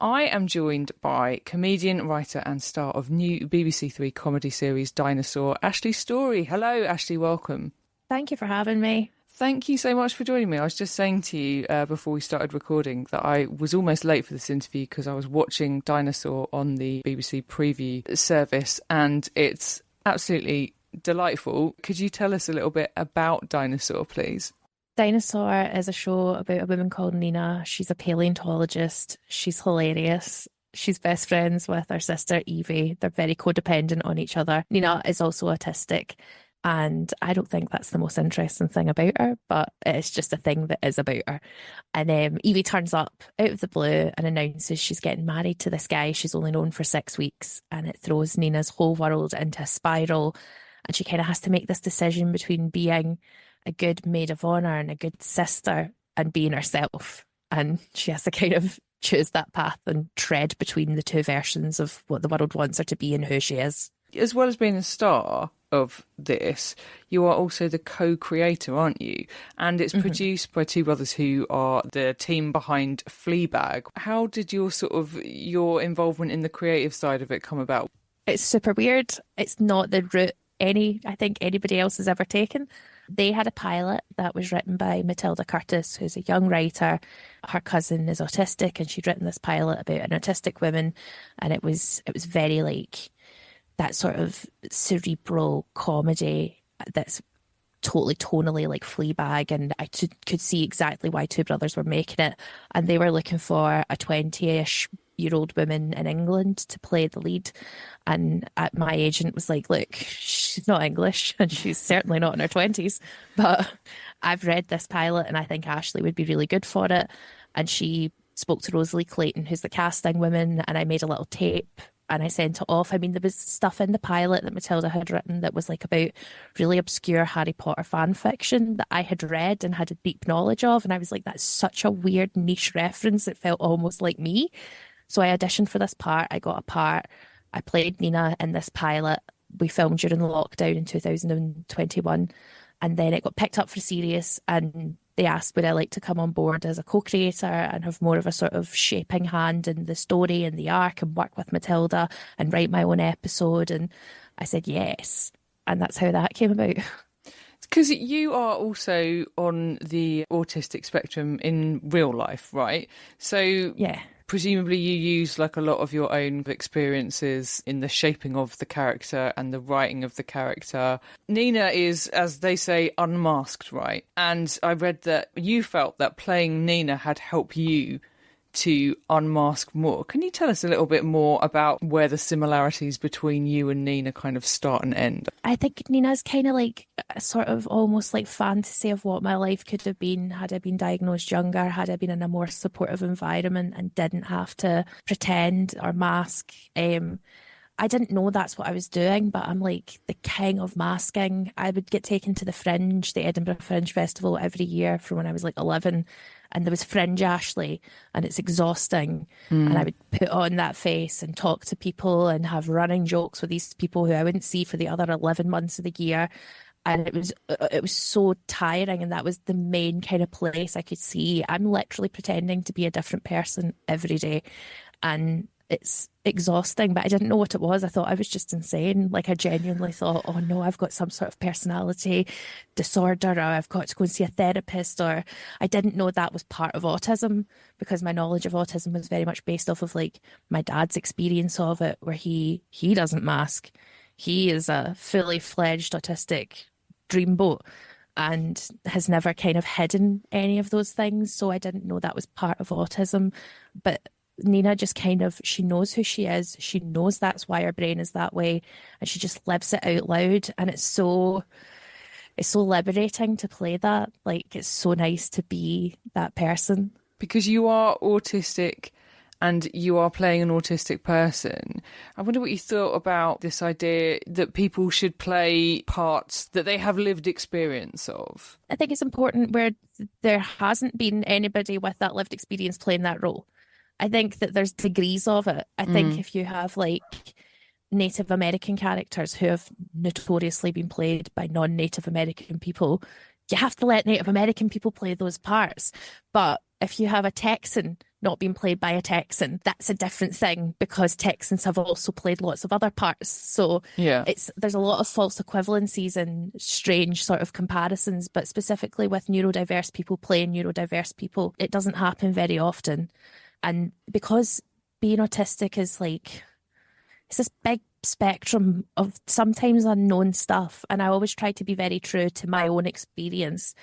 I am joined by comedian, writer and star of new BBC Three comedy series Dinosaur, Ashley Storrie. Hello, Ashley, welcome. Thank you for having me. Thank you so much for joining me. I was just saying to you before we started recording that I was almost late for this interview because I was watching Dinosaur on the BBC Preview service and it's absolutely delightful. Could you tell us a little bit about Dinosaur, please? Dinosaur is a show about a woman called Nina. She's a paleontologist. She's hilarious. She's best friends with her sister Evie. They're very codependent on each other. Nina is also autistic. And I don't think that's the most interesting thing about her, but it's just a thing that is about her. And Evie turns up out of the blue and announces she's getting married to this guy she's only known for 6 weeks. And it throws Nina's whole world into a spiral. And she kind of has to make this decision between being a good maid of honour and a good sister and being herself. And she has to kind of choose that path and tread between the two versions of what the world wants her to be and who she is. As well as being a star of this, you are also the co-creator, aren't you? And it's produced by two brothers who are the team behind Fleabag. How did your involvement in the creative side of it come about? It's super weird. It's not the route I think anybody else has ever taken. They had a pilot that was written by Matilda Curtis, who's a young writer. Her cousin is autistic and she'd written this pilot about an autistic woman, and it was very like that sort of cerebral comedy that's totally tonally like Fleabag, and I could see exactly why two brothers were making it. And they were looking for a 20-ish-year-old woman in England to play the lead. And my agent was like, look, she's not English and she's certainly not in her 20s, but I've read this pilot and I think Ashley would be really good for it. And she spoke to Rosalie Clayton, who's the casting woman, and I made a little tape and I sent it off. I mean, there was stuff in the pilot that Matilda had written that was like about really obscure Harry Potter fan fiction that I had read and had a deep knowledge of. And I was like, that's such a weird niche reference. It felt almost like me. So I auditioned for this part. I got a part. I played Nina in this pilot. We filmed during the lockdown in 2021. And then it got picked up for series, and they asked would I like to come on board as a co-creator and have more of a sort of shaping hand in the story and the arc and work with Matilda and write my own episode. And I said yes. And that's how that came about. Because you are also on the autistic spectrum in real life, right? So yeah. Presumably you use like a lot of your own experiences in the shaping of the character and the writing of the character. Nina is, as they say, unmasked, right? And I read that you felt that playing Nina had helped you to unmask more. Can you tell us a little bit more about where the similarities between you and Nina kind of start and end? I think Nina's kind of like a sort of almost like fantasy of what my life could have been had I been diagnosed younger, had I been in a more supportive environment and didn't have to pretend or mask. I didn't know that's what I was doing, but I'm like the king of masking. I would get taken to the Fringe, the Edinburgh Fringe Festival every year from when I was like 11. And there was Fringe Ashley, and it's exhausting. And I would put on that face and talk to people and have running jokes with these people who I wouldn't see for the other 11 months of the year. And it was so tiring, and that was the main kind of place I could see. I'm literally pretending to be a different person every day. And it's exhausting, but I didn't know what it was. I thought I was just insane. Like I genuinely thought, oh no, I've got some sort of personality disorder, or I've got to go and see a therapist, or I didn't know that was part of autism, because my knowledge of autism was very much based off of like my dad's experience of it, where he doesn't mask. He is a fully fledged autistic dreamboat and has never kind of hidden any of those things. So I didn't know that was part of autism. But Nina just kind of, she knows who she is. She knows that's why her brain is that way. And she just lives it out loud. And it's so liberating to play that. Like, it's so nice to be that person. Because you are autistic and you are playing an autistic person. I wonder what you thought about this idea that people should play parts that they have lived experience of. I think it's important where there hasn't been anybody with that lived experience playing that role. I think that there's degrees of it. I think if you have like Native American characters who have notoriously been played by non-Native American people, you have to let Native American people play those parts. But if you have a Texan not being played by a Texan, that's a different thing because Texans have also played lots of other parts. So Yeah. there's a lot of false equivalencies and strange sort of comparisons, but specifically with neurodiverse people playing neurodiverse people, it doesn't happen very often. And because being autistic is like, it's this big spectrum of sometimes unknown stuff. And I always try to be very true to my own experience.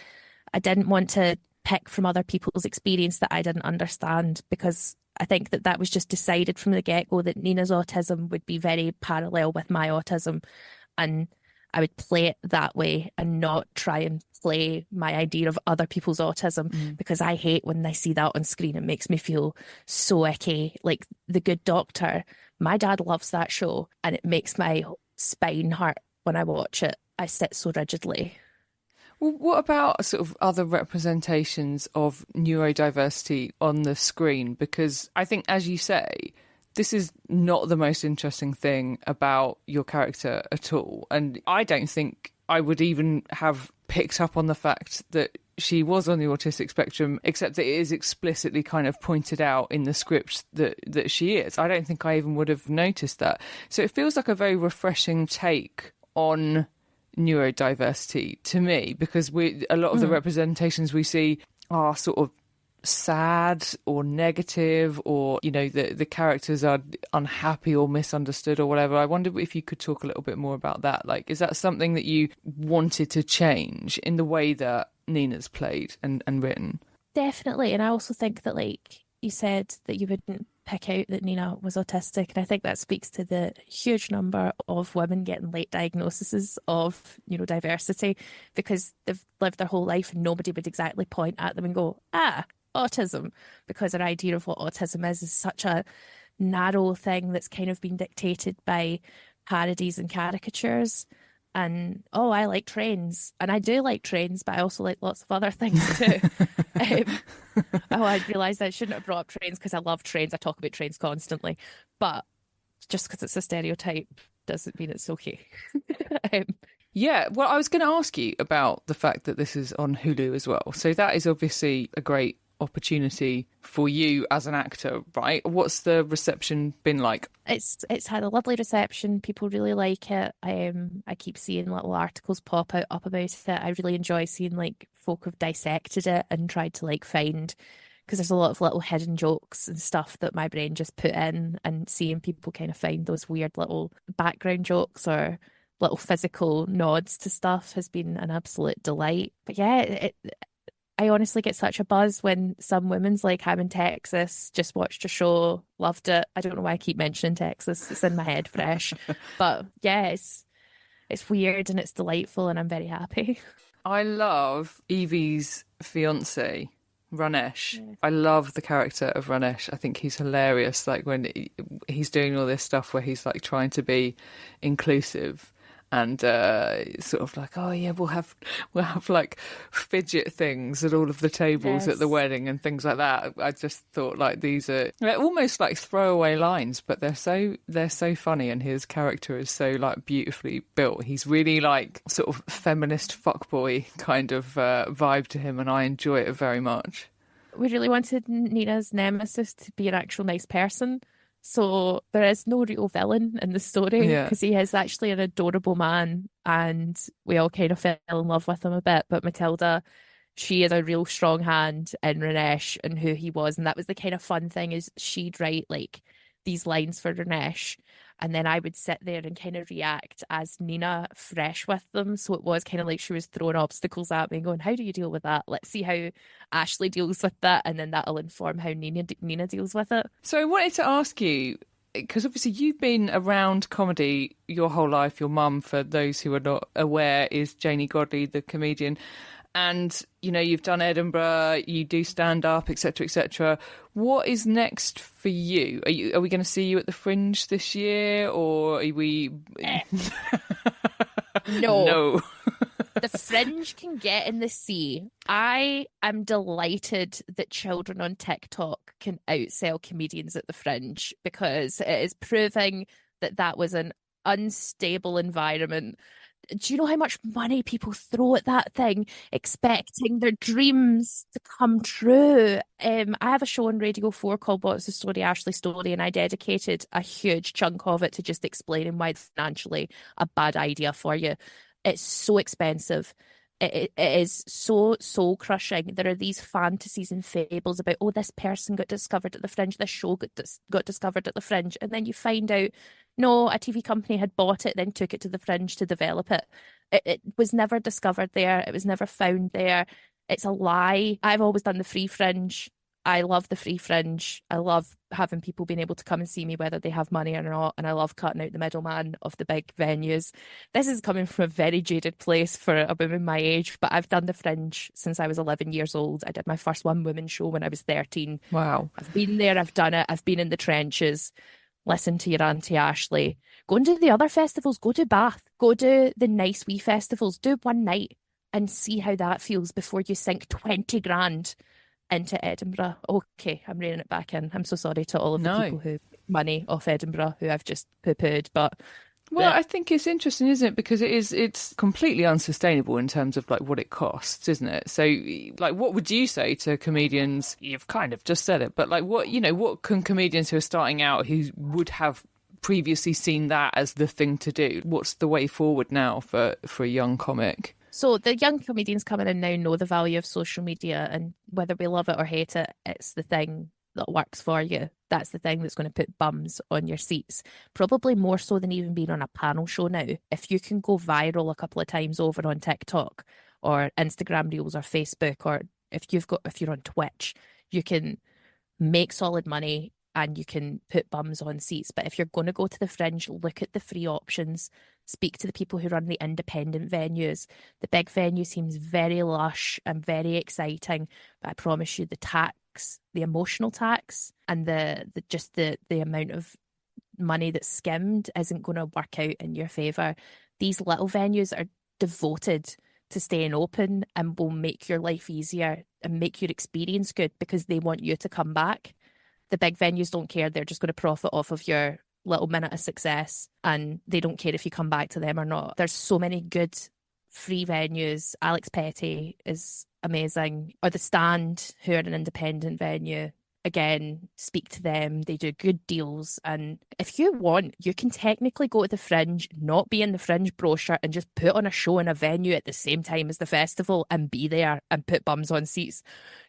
I didn't want to pick from other people's experience that I didn't understand, because I think that was just decided from the get-go that Nina's autism would be very parallel with my autism, and I would play it that way and not try and play my idea of other people's autism, because I hate when I see that on screen. It makes me feel so icky. Like The Good Doctor, my dad loves that show and it makes my spine hurt when I watch it. I sit so rigidly. Well, what about sort of other representations of neurodiversity on the screen? Because I think, as you say, this is not the most interesting thing about your character at all. And I don't think I would even have picked up on the fact that she was on the autistic spectrum, except that it is explicitly kind of pointed out in the script that she is. I don't think I even would have noticed that. So it feels like a very refreshing take on neurodiversity to me, because a lot of the representations we see are sort of sad or negative, or the characters are unhappy or misunderstood or whatever. I wonder if you could talk a little bit more about that. Like, is that something that you wanted to change in the way that Nina's played and written? Definitely. And I also think that, like you said, that you wouldn't pick out that Nina was autistic, and I think that speaks to the huge number of women getting late diagnoses of neurodiversity, because they've lived their whole life and nobody would exactly point at them and go, autism, because our idea of what autism is such a narrow thing that's kind of been dictated by parodies and caricatures. And I like trains, and I do like trains, but I also like lots of other things too. I realised I shouldn't have brought up trains because I love trains. I talk about trains constantly, but just because it's a stereotype doesn't mean it's okay. Yeah, well, I was going to ask you about the fact that this is on Hulu as well. So that is obviously a great opportunity for you as an actor, right? What's the reception been like? It's had a lovely reception. People really like it. I keep seeing little articles pop up about it. I really enjoy seeing like folk have dissected it and tried to like find, because there's a lot of little hidden jokes and stuff that my brain just put in, and seeing people kind of find those weird little background jokes or little physical nods to stuff has been an absolute delight. But yeah, I honestly get such a buzz when some women's like, I'm in Texas, just watched a show, loved it. I don't know why I keep mentioning Texas. It's in my head fresh. But yeah, it's weird and it's delightful, and I'm very happy. I love Evie's fiance, Ranesh. Yeah. I love the character of Ranesh. I think he's hilarious. Like when he's doing all this stuff where he's like trying to be inclusive. And sort of like, oh yeah, we'll have like fidget things at all of the tables at the wedding and things like that. I just thought like they're almost like throwaway lines, but they're so funny, and his character is so like beautifully built. He's really like sort of feminist fuckboy kind of vibe to him, and I enjoy it very much. We really wanted Nina's nemesis to be an actual nice person. So there is no real villain in the story, because he is actually an adorable man, and we all kind of fell in love with him a bit. But Matilda, she is a real strong hand in Ranesh and who he was. And that was the kind of fun thing, is she'd write like these lines for Ranesh, and then I would sit there and kind of react as Nina fresh with them. So it was kind of like she was throwing obstacles at me and going, how do you deal with that? Let's see how Ashley deals with that, and then that'll inform how Nina deals with it. So I wanted to ask you, because obviously you've been around comedy your whole life. Your mum, for those who are not aware, is Janie Godley, the comedian. And, you've done Edinburgh, you do stand-up, etc., etc. What is next for you? Are we going to see you at the Fringe this year, or are we... No. The Fringe can get in the sea. I am delighted that children on TikTok can outsell comedians at the Fringe, because it is proving that was an unstable environment. Do you know how much money people throw at that thing, expecting their dreams to come true? I have a show on Radio 4 called What's the Story, Ashley Storrie, and I dedicated a huge chunk of it to just explaining why it's financially a bad idea for you. It's so expensive. It is so soul crushing. There are these fantasies and fables about, oh, this person got discovered at the Fringe, this show got discovered at the Fringe, and then you find out, no, a TV company had bought it, then took it to the Fringe to develop it. It was never discovered there. It was never found there. It's a lie. I've always done the free Fringe. I love the free Fringe. I love having people being able to come and see me whether they have money or not, and I love cutting out the middleman of the big venues. This is coming from a very jaded place for a woman my age, but I've done the Fringe since I was 11 years old. I did my first one-woman show when I was 13. Wow. I've been there, I've done it, I've been in the trenches. Listen to your Auntie Ashley. Go and do the other festivals. Go to Bath. Go do the nice wee festivals. Do one night and see how that feels before you sink 20 grand into Edinburgh. Okay, I'm reining it back in. I'm so sorry to all of the people who make money off Edinburgh who I've just poo-pooed, but... Well, I think it's interesting, isn't it? Because it's completely unsustainable in terms of like what it costs, isn't it? So like, what would you say to comedians? You've kind of just said it, but like what can comedians who are starting out who would have previously seen that as the thing to do? What's the way forward now for a young comic? So the young comedians coming in now know the value of social media, and whether we love it or hate it, it's the thing that works for you. That's the thing that's going to put bums on your seats. Probably more so than even being on a panel show now. If you can go viral a couple of times over on TikTok or Instagram Reels or Facebook, or if you're on Twitch, you can make solid money and you can put bums on seats. But if you're going to go to the Fringe, look at the free options. Speak to the people who run the independent venues. The big venue seems very lush and very exciting, but I promise you the tax, the emotional tax, and the amount of money that's skimmed isn't going to work out in your favour. These little venues are devoted to staying open and will make your life easier and make your experience good because they want you to come back. The big venues don't care. They're just going to profit off of your little minute of success, and they don't care if you come back to them or not. There's so many good free venues. Alex Petty is amazing. Or The Stand, who are an independent venue. Again, speak to them. They do good deals. And if you want, you can technically go to the Fringe, not be in the Fringe brochure, and just put on a show in a venue at the same time as the festival and be there and put bums on seats.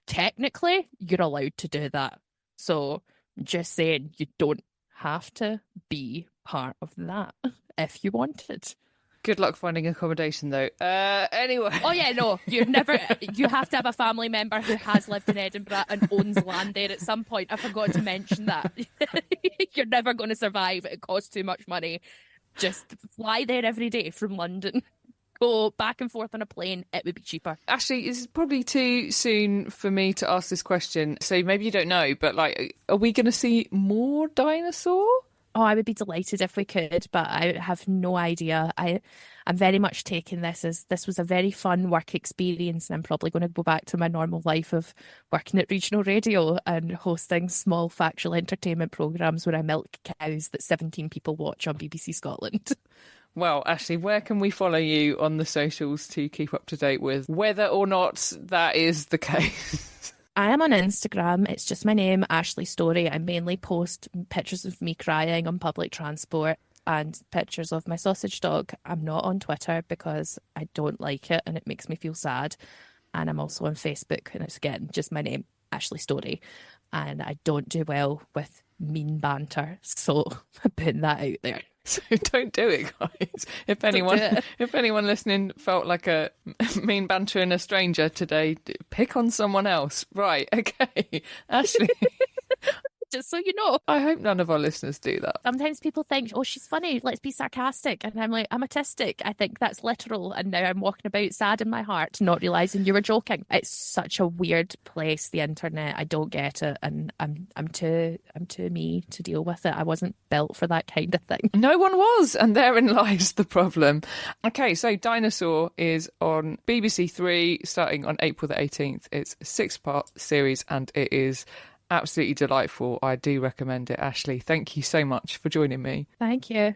Technically, you're allowed to do that. So just saying, you don't have to be part of that if you wanted. Good luck finding accommodation, though. Anyway. Oh, yeah, no. You have to have a family member who has lived in Edinburgh and owns land there at some point. I forgot to mention that. You're never going to survive. It costs too much money. Just fly there every day from London. Go back and forth on a plane, it would be cheaper. Ashley, it's probably too soon for me to ask this question, so maybe you don't know, but like, are we going to see more Dinosaur? Oh, I would be delighted if we could, but I have no idea. I'm very much taking this as this was a very fun work experience, and I'm probably going to go back to my normal life of working at regional radio and hosting small factual entertainment programmes where I milk cows that 17 people watch on BBC Scotland. Well, Ashley, where can we follow you on the socials to keep up to date with whether or not that is the case? I am on Instagram. It's just my name, Ashley Storrie. I mainly post pictures of me crying on public transport and pictures of my sausage dog. I'm not on Twitter because I don't like it and it makes me feel sad. And I'm also on Facebook, and it's again just my name, Ashley Storrie. And I don't do well with mean banter, so I'm putting that out there. So don't do it, guys. If anyone listening felt like a mean bantering a stranger today, pick on someone else. Right, okay. Ashley. Just so you know. I hope none of our listeners do that. Sometimes people think, oh, she's funny, let's be sarcastic. And I'm like, I'm autistic. I think that's literal. And now I'm walking about sad in my heart, not realising you were joking. It's such a weird place, the internet. I don't get it. And I'm too me to deal with it. I wasn't built for that kind of thing. No one was. And therein lies the problem. Okay, so Dinosaur is on BBC Three starting on April the 18th. It's a 6-part series and it is absolutely delightful. I do recommend it. Ashley, thank you so much for joining me. Thank you.